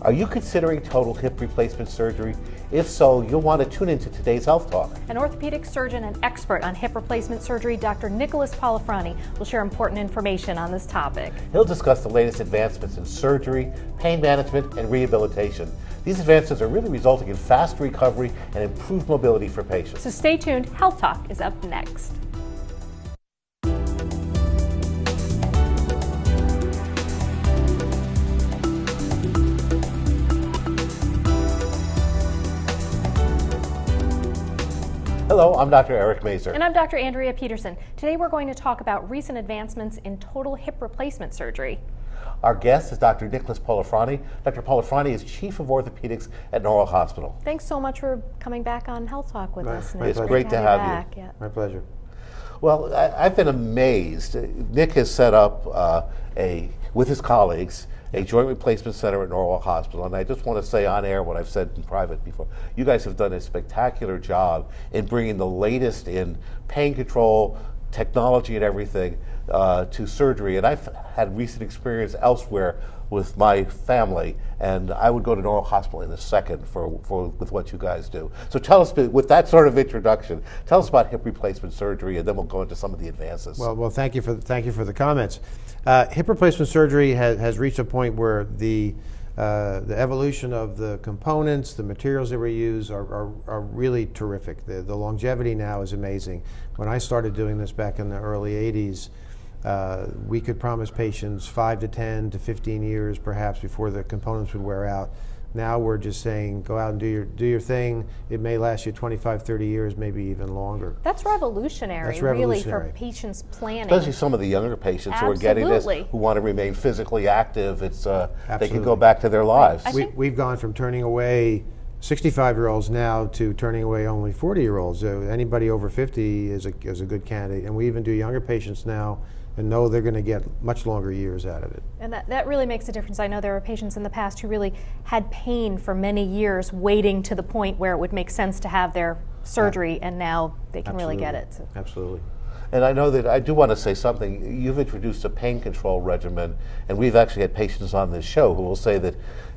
Are you considering total hip replacement surgery? If so, you'll want to tune into today's Health Talk. An orthopedic surgeon and expert on hip replacement surgery, Dr. Nicholas Polifrani, will share important information on this topic. He'll discuss the latest advancements in surgery, pain management, and rehabilitation. These advances are really resulting in fast recovery and improved mobility for patients. So stay tuned. Health Talk is up next. Hello, I'm Dr. Eric Mazur. And I'm Dr. Andrea Peterson. Today we're going to talk about recent advancements in total hip replacement surgery. Our guest is Dr. Nicholas Polifrani. Dr. Polifrani is Chief of Orthopedics at Norwalk Hospital. Thanks so much for coming back on Health Talk with us. Nick. It's great to have you. Yeah. My pleasure. Well, I've been amazed. Nick has set up with his colleagues, a joint replacement center at Norwalk Hospital, and I just want to say on air what I've said in private before. You guys have done a spectacular job in bringing the latest in pain control, technology and everything to surgery, and I've had recent experience elsewhere with my family, and I would go to Norwalk Hospital in a second with what you guys do. So tell us, with that sort of introduction, tell us about hip replacement surgery, and then we'll go into some of the advances. Well, thank you for the comments. Hip replacement surgery has reached a point where the evolution of the components, the materials that we use are really terrific. The longevity now is amazing. When I started doing this back in the early 80s, we could promise patients 5 to 10 to 15 years perhaps before the components would wear out. Now we're just saying, go out and do your thing. It may last you 25, 30 years, maybe even longer. That's revolutionary, really, for patients planning. Especially some of the younger patients who are getting this, who want to remain physically active. It's they can go back to their lives. We've gone from turning away 65-year-olds now to turning away only 40-year-olds. Anybody over 50 is a good candidate, and we even do younger patients now and know they're going to get much longer years out of it. And that really makes a difference. I know there were patients in the past who really had pain for many years waiting to the point where it would make sense to have their surgery, and now they can really get it. So. Absolutely. And I know that I do want to say something. You've introduced a pain control regimen, and we've actually had patients on this show who will say that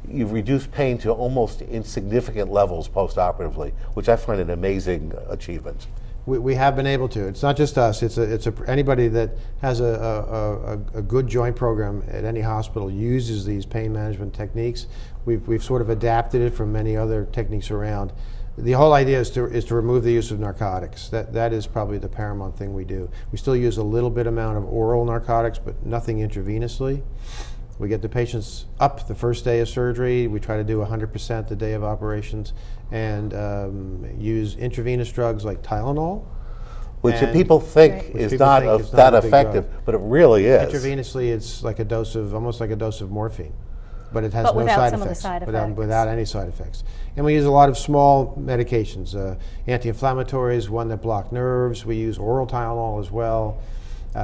you've reduced pain to almost insignificant levels post-operatively, which I find an amazing achievement. We have been able to. It's not just us. It's anybody that has a good joint program at any hospital uses these pain management techniques. We've sort of adapted it from many other techniques around. The whole idea is to remove the use of narcotics. That is probably the paramount thing we do. We still use a little bit amount of oral narcotics, but nothing intravenously. We get the patients up the first day of surgery. We try to do 100% the day of operations, and use intravenous drugs like Tylenol. Which people think is not that effective, but it really is. Intravenously, it's like almost like a dose of morphine, but it has no side effects. Without any side effects. And we use a lot of small medications, anti-inflammatories, one that block nerves. We use oral Tylenol as well.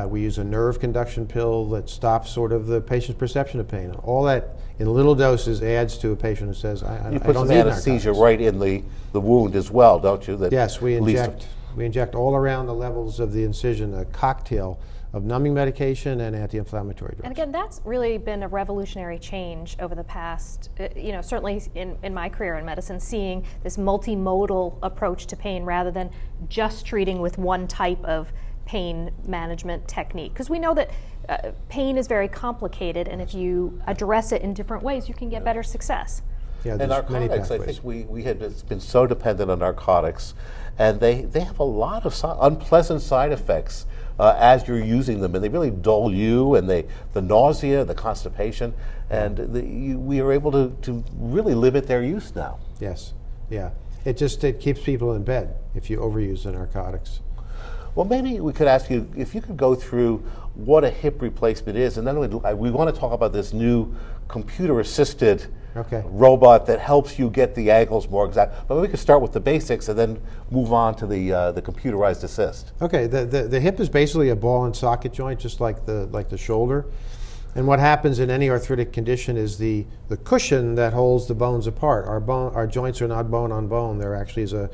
We use a nerve conduction pill that stops sort of the patient's perception of pain. All that in little doses adds to a patient who says, I don't need narcotics. You put some anesthesia right in the wound as well, don't you? Yes, we inject all around the levels of the incision a cocktail of numbing medication and anti-inflammatory drugs. And again, that's really been a revolutionary change over the past, certainly in my career in medicine, seeing this multimodal approach to pain rather than just treating with one type of pain management technique, because we know that pain is very complicated, and if you address it in different ways, you can get better success. Yeah, and narcotics, I think we had been so dependent on narcotics, and they have a lot of unpleasant side effects as you're using them, and they really dull you, and the nausea, the constipation, and we are able to really limit their use now. Yes, yeah. It keeps people in bed if you overuse the narcotics. Well, maybe we could ask you if you could go through what a hip replacement is, and then we want to talk about this new computer-assisted robot that helps you get the angles more exact. But we could start with the basics and then move on to the computerized assist. Okay, the hip is basically a ball and socket joint, just like the shoulder. And what happens in any arthritic condition is the cushion that holds the bones apart. Our joints are not bone on bone. There actually is a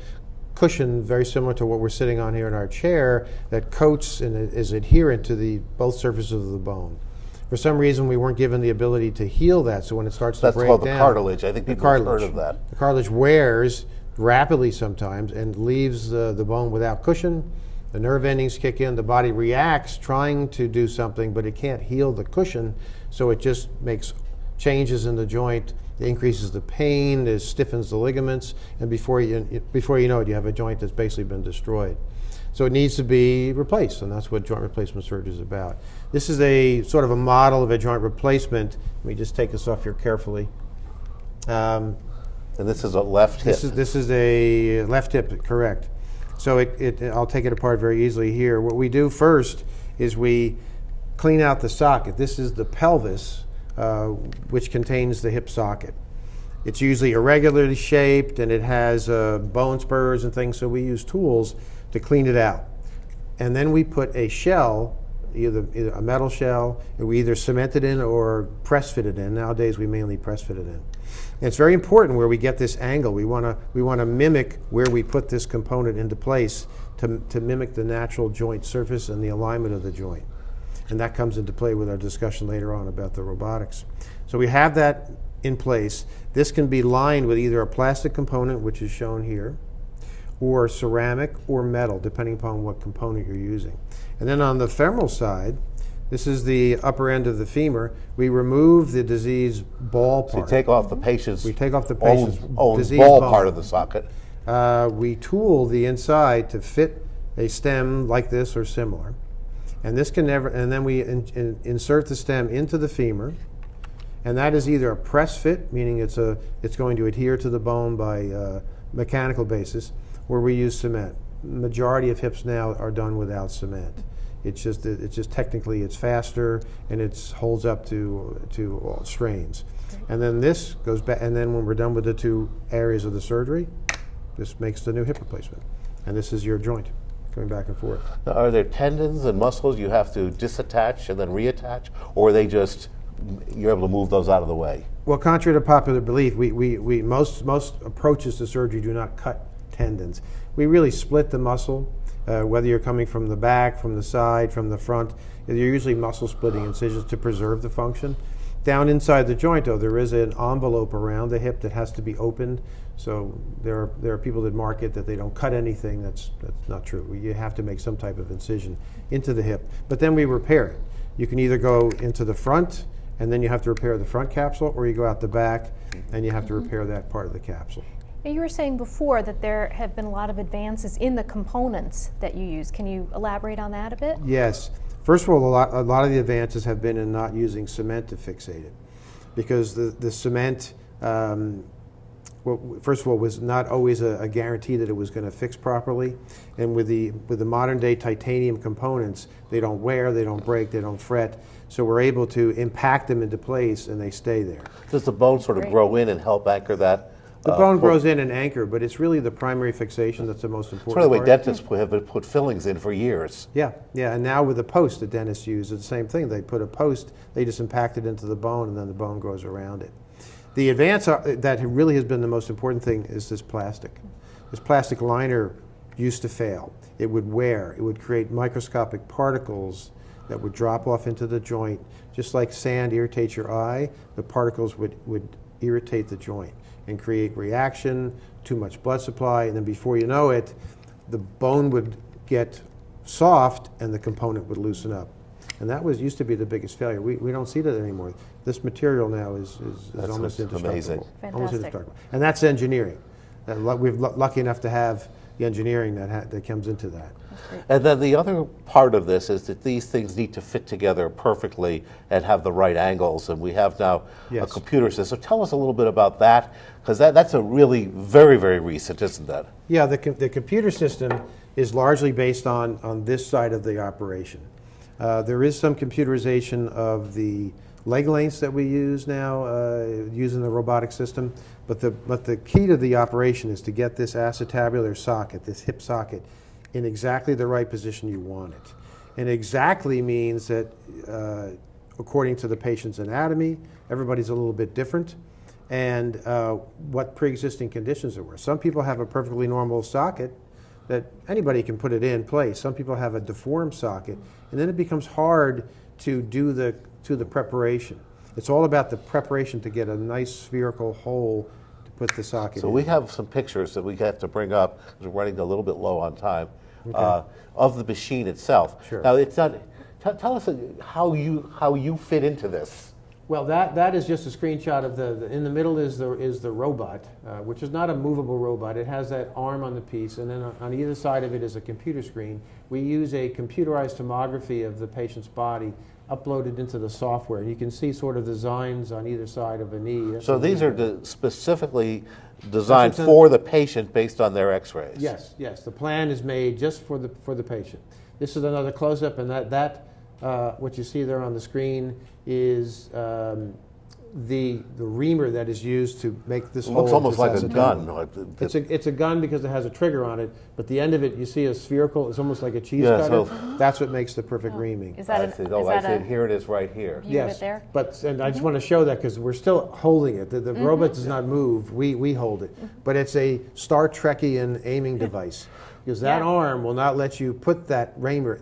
cushion very similar to what we're sitting on here in our chair that coats and is adherent to both surfaces of the bone. For some reason, we weren't given the ability to heal that, so when it starts to That's break called down... the cartilage. I think the people have heard cartilage. of that. The cartilage wears rapidly sometimes and leaves the bone without cushion. The nerve endings kick in, the body reacts trying to do something, but it can't heal the cushion, so it just makes changes in the joint. It increases the pain, it stiffens the ligaments, and before you know it, you have a joint that's basically been destroyed. So it needs to be replaced, and that's what joint replacement surgery is about. This is a sort of a model of a joint replacement. Let me just take this off here carefully. And this is a left hip. This is a left hip, correct. So I'll take it apart very easily here. What we do first is we clean out the socket. This is the pelvis, which contains the hip socket. It's usually irregularly shaped, and it has bone spurs and things, so we use tools to clean it out. And then we put a shell, either a metal shell, and we either cement it in or press fit it in. Nowadays, we mainly press fit it in. And it's very important where we get this angle. We want to mimic where we put this component into place to mimic the natural joint surface and the alignment of the joint. And that comes into play with our discussion later on about the robotics. So we have that in place. This can be lined with either a plastic component, which is shown here, or ceramic or metal, depending upon what component you're using. And then on the femoral side, this is the upper end of the femur. We remove the diseased ball part. So you take off the patient's own diseased ball bone. part of the socket. We tool the inside to fit a stem like this or similar. And this can never, and then we insert the stem into the femur, and that is either a press fit, meaning it's going to adhere to the bone by mechanical basis, or we use cement. Majority of hips now are done without cement. It's just technically it's faster, and it holds up to all strains. And then this goes back, and then when we're done with the two areas of the surgery, this makes the new hip replacement, and this is your joint going back and forth. Now, are there tendons and muscles you have to disattach and then reattach, or are they just, you're able to move those out of the way? Well, contrary to popular belief, most approaches to surgery do not cut tendons. We really split the muscle, whether you're coming from the back, from the side, from the front. They're usually muscle splitting incisions to preserve the function. Down inside the joint, though, there is an envelope around the hip that has to be opened. So there are people that market that they don't cut anything. That's not true. You have to make some type of incision into the hip. But then we repair it. You can either go into the front, and then you have to repair the front capsule, or you go out the back, and you have to repair that part of the capsule. You were saying before that there have been a lot of advances in the components that you use. Can you elaborate on that a bit? Yes. First of all, a lot of the advances have been in not using cement to fixate it, because the cement, well, first of all, was not always a guarantee that it was going to fix properly. And with the modern day titanium components, they don't wear, they don't break, they don't fret. So we're able to impact them into place, and they stay there. Does the bone sort of grow in and help anchor that? The bone grows in and anchor, but it's really the primary fixation that's the most important That's the way part. dentists have been put fillings in for years. Yeah, and now with the post that dentists use, it's the same thing. They put a post, they just impact it into the bone, and then the bone grows around it. The advance that really has been the most important thing is this plastic. This plastic liner used to fail. It would wear. It would create microscopic particles that would drop off into the joint. Just like sand irritates your eye, the particles would irritate the joint and create reaction, too much blood supply, and then before you know it, the bone would get soft and the component would loosen up. And that used to be the biggest failure. We don't see that anymore. This material now is almost indestructible. Amazing. Almost Fantastic. indestructible. And that's engineering. We're lucky enough to have the engineering that comes into that. And then the other part of this is that these things need to fit together perfectly and have the right angles. And we have now a Yes. computer system. So tell us a little bit about that, because that's a really very, very recent, isn't that? Yeah, the computer system is largely based on this side of the operation. There is some computerization of the leg lengths that we use now using the robotic system, but the key to the operation is to get this acetabular socket, this hip socket, in exactly the right position you want it. And exactly means that according to the patient's anatomy, everybody's a little bit different, and what pre-existing conditions there were. Some people have a perfectly normal socket that anybody can put it in place. Some people have a deformed socket, and then it becomes hard to do the to the preparation. It's all about the preparation to get a nice spherical hole to put the socket So in. we have some pictures that we have to bring up, because we're running a little bit low on time, of the machine itself. Sure. Now, it's not, tell us how you fit into this. Well, that is just a screenshot of in the middle is the robot, which is not a movable robot. It has that arm on the piece, and then on either side of it is a computer screen. We use a computerized tomography of the patient's body uploaded into the software. And you can see sort of designs on either side of a knee. That's So a these knee. are specifically designed That's for the patient based on their x-rays. Yes, yes. The plan is made just for the patient. This is another close-up, and that what you see there on the screen is the reamer that is used to make this hole. Looks almost like a acetaminophen. gun. It's a gun because it has a trigger on it, but the end of it, you see a spherical, it's almost like a cheese Yeah, cutter. so- That's what makes the perfect reaming. Is that I an, see. is Oh, I that see. a Here it is right here. view of it there? And I just want to show that because we're still holding it. The robot does not move, we hold it. But it's a Star Trekian aiming device, because that Yeah. arm will not let you put that reamer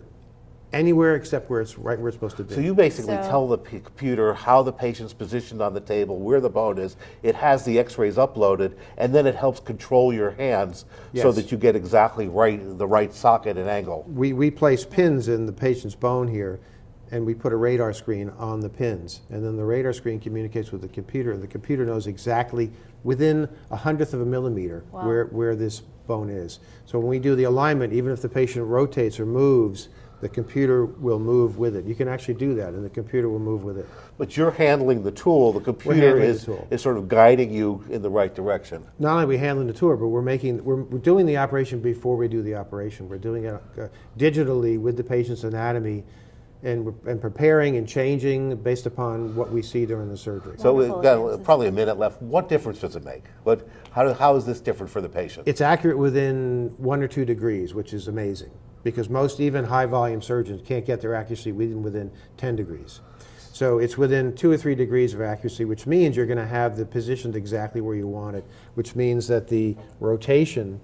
anywhere except where it's right where it's supposed to be. So you basically So- tell the computer how the patient's positioned on the table, where the bone is. It has the x-rays uploaded, and then it helps control your hands so Yes. that you get exactly the right socket and angle. We place pins in the patient's bone here, and we put a radar screen on the pins. And then the radar screen communicates with the computer, and the computer knows exactly within 1/100th of a millimeter Wow. where this bone is. So when we do the alignment, even if the patient rotates or moves, the computer will move with it. You can actually do that, and the computer will move with it. But you're handling the tool. The computer handling the is tool. sort of guiding you in the right direction. Not only are we handling the tour, but we're doing the operation before we do the operation. We're doing it digitally with the patient's anatomy, and preparing and changing based upon what we see during the surgery. So Wonderful we've got advances. probably a minute left. What difference does it make? How is this different for the patient? It's accurate within 1 or 2 degrees, which is amazing, because most even high volume surgeons can't get their accuracy within 10 degrees. So it's within 2 or 3 degrees of accuracy, which means you're going to have the positioned exactly where you want it, which means that the rotation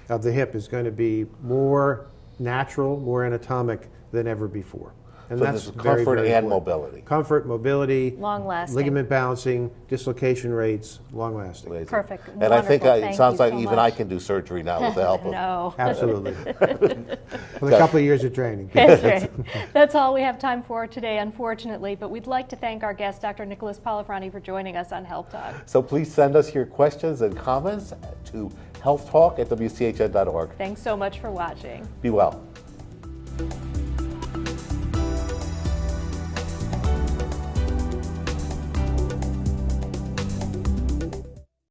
of the hip is going to be more natural, more anatomic than ever before. And So that's this is very, comfort very and important. mobility. Comfort, mobility, Long-lasting. ligament balancing, dislocation rates, long lasting. Amazing. Perfect. And I think Wonderful. it Thank sounds you like so even I much. can do surgery now with the help of No. Absolutely. With a couple of years of training. That's right. That's all we have time for today, unfortunately. But we'd like to thank our guest, Dr. Nicholas Polifrani, for joining us on Health Talk. So please send us your questions and comments to healthtalk@wchn.org. Thanks so much for watching. Be well.